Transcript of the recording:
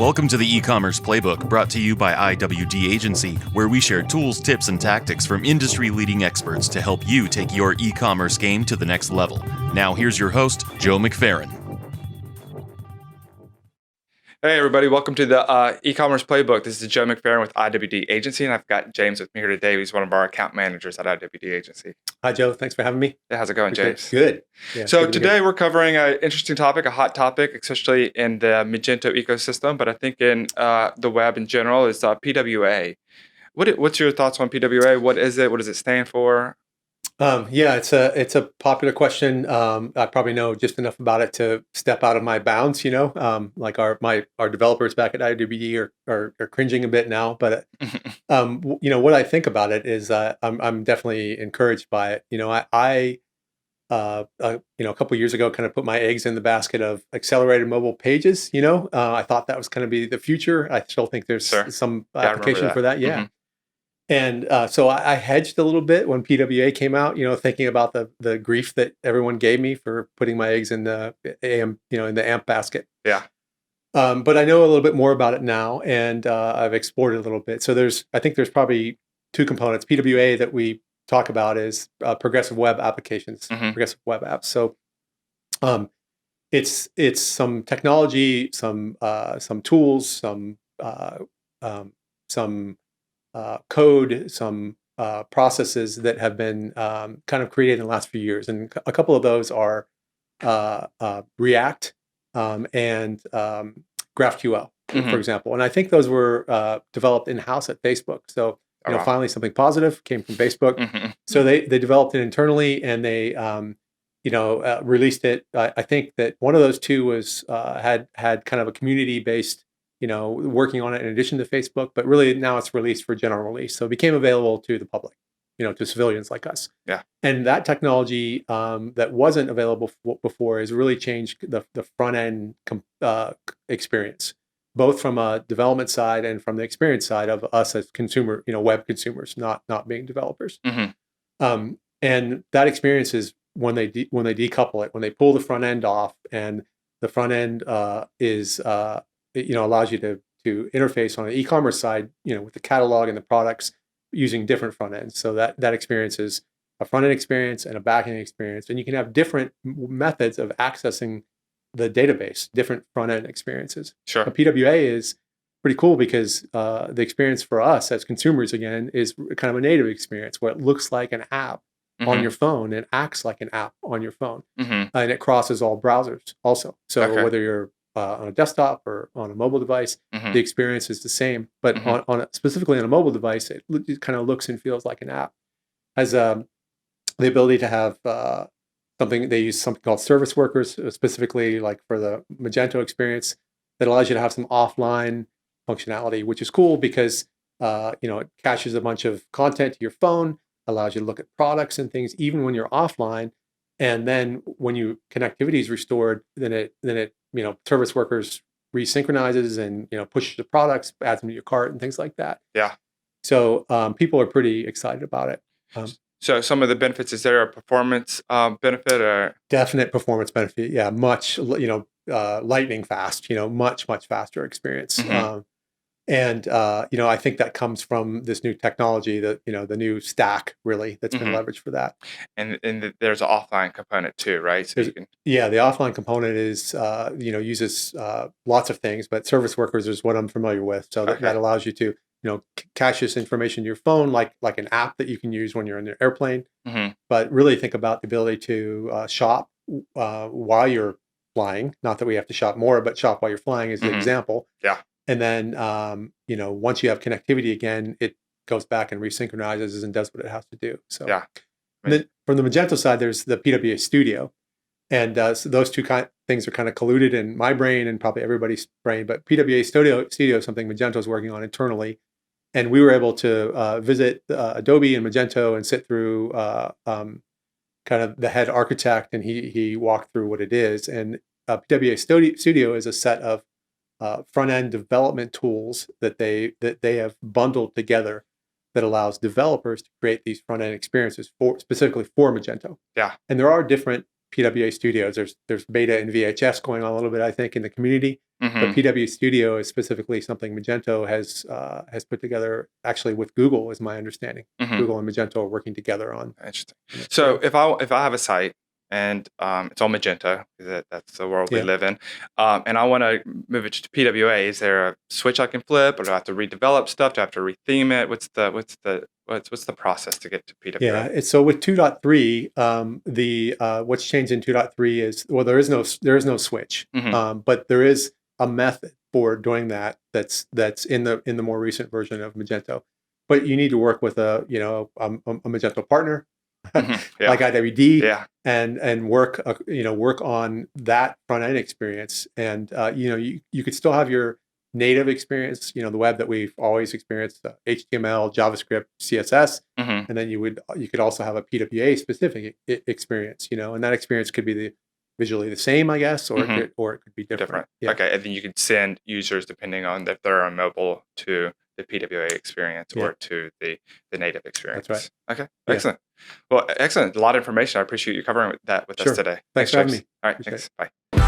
Welcome to the e-commerce playbook, brought to you by IWD Agency, where we share tools, tips, and tactics from industry-leading experts to help you take your e-commerce game to the next level. Now here's your host, Joe McFerrin. Hey everybody, welcome to the e-commerce playbook. This is Joe McFerrin with IWD Agency, and I've got James with me here today. He's one of our account managers at IWD Agency. Hi Joe, thanks for having me. Yeah, how's it going, James? Good. Yeah, so today we're covering an interesting topic, a hot topic, especially in the Magento ecosystem, but I think in the web in general, is PWA. What's your thoughts on PWA? What is it? What does it stand for? It's a popular question. I probably know just enough about it to step out of my bounds. Like our developers back at IWD are cringing a bit now. But what I think about it is I'm definitely encouraged by it. I a couple of years ago kind of put my eggs in the basket of accelerated mobile pages. I thought that was going to be the future. I still think there's some application for that. Yeah. Mm-hmm. And so I hedged a little bit when PWA came out, thinking about the grief that everyone gave me for putting my eggs in the in the AMP basket. Yeah. But I know a little bit more about it now, and I've explored it a little bit. So I think there's probably two components. PWA that we talk about is progressive web applications, progressive web apps. So it's some technology, some tools, some code, some processes that have been kind of created in the last few years. And a couple of those are React and GraphQL, for example. And I think those were developed in-house at Facebook. So, finally something positive came from Facebook. So they developed it internally, and they, released it. I think that one of those two was had kind of a community-based working on it in addition to Facebook, but really now it's released for general release. So it became available to the public, to civilians like us. Yeah. And that technology that wasn't available before has really changed the front end experience, both from a development side and from the experience side of us as consumer, web consumers, not being developers. And that experience is when they decouple it, when they pull the front end off, and the front end is allows you to interface on the e-commerce side, with the catalog and the products using different front ends. So that experience is a front end experience and a back end experience, and you can have different methods of accessing the database, different front end experiences. Sure. But PWA is pretty cool because the experience for us as consumers, again, is kind of a native experience where it looks like an app on your phone and acts like an app on your phone, and it crosses all browsers also. So whether you're on a desktop or on a mobile device, the experience is the same. But specifically on a mobile device, it kind of looks and feels like an app. Has the ability to have they use something called service workers, specifically like for the Magento experience, that allows you to have some offline functionality, which is cool because it caches a bunch of content to your phone, allows you to look at products and things even when you're offline. And then when connectivity is restored, then it service workers resynchronizes and pushes the products, adds them to your cart and things like that. Yeah. So people are pretty excited about it. So some of the benefits, is there a performance benefit or? Definite performance benefit. Yeah, much lightning fast. Much faster experience. And I think that comes from this new technology, that the new stack really that's been leveraged for that. And there's an offline component too, right? So the offline component is uses lots of things, but service workers is what I'm familiar with. So that allows you to cache this information to your phone, like an app that you can use when you're in the airplane. But really think about the ability to shop while you're flying. Not that we have to shop more, but shop while you're flying is the example. Yeah. And then, once you have connectivity again, it goes back and resynchronizes and does what it has to do. So, yeah. Then from the Magento side, there's the PWA Studio. And so those two things are kind of colluded in my brain and probably everybody's brain. But PWA Studio is something Magento is working on internally. And we were able to visit Adobe and Magento and sit through kind of the head architect, and he walked through what it is. And PWA Studio is a set of front-end development tools that they have bundled together that allows developers to create these front-end experiences specifically for Magento. Yeah. And there are different PWA studios. There's beta and VHS going on a little bit, I think, in the community. But PW Studio is specifically something Magento has put together, actually with Google, is my understanding. Google and Magento are working together on. Interesting. So if I have a site and it's on Magento, that's the world we live in, and I want to move it to PWA, is there a switch I can flip, or do I have to redevelop stuff? Do I have to retheme it? What's the process to get to PWA? Yeah, so with 2.3, what's changed in 2.3 is, well, there is no switch, but there is a method for doing that that's in the more recent version of Magento. But you need to work with a Magento partner like IWD, and work on that front end experience. And you could still have your native experience, the web that we've always experienced, HTML, JavaScript, CSS, and then you could also have a PWA specific experience, and that experience could be visually the same, I guess, or it could be different. Yeah. Okay, and then you could send users, depending on if they're on mobile, to the PWA experience or to the native experience. That's right. Okay, excellent. Well, excellent. A lot of information. I appreciate you covering that with us today. Thanks for having me. All right, thanks. Bye.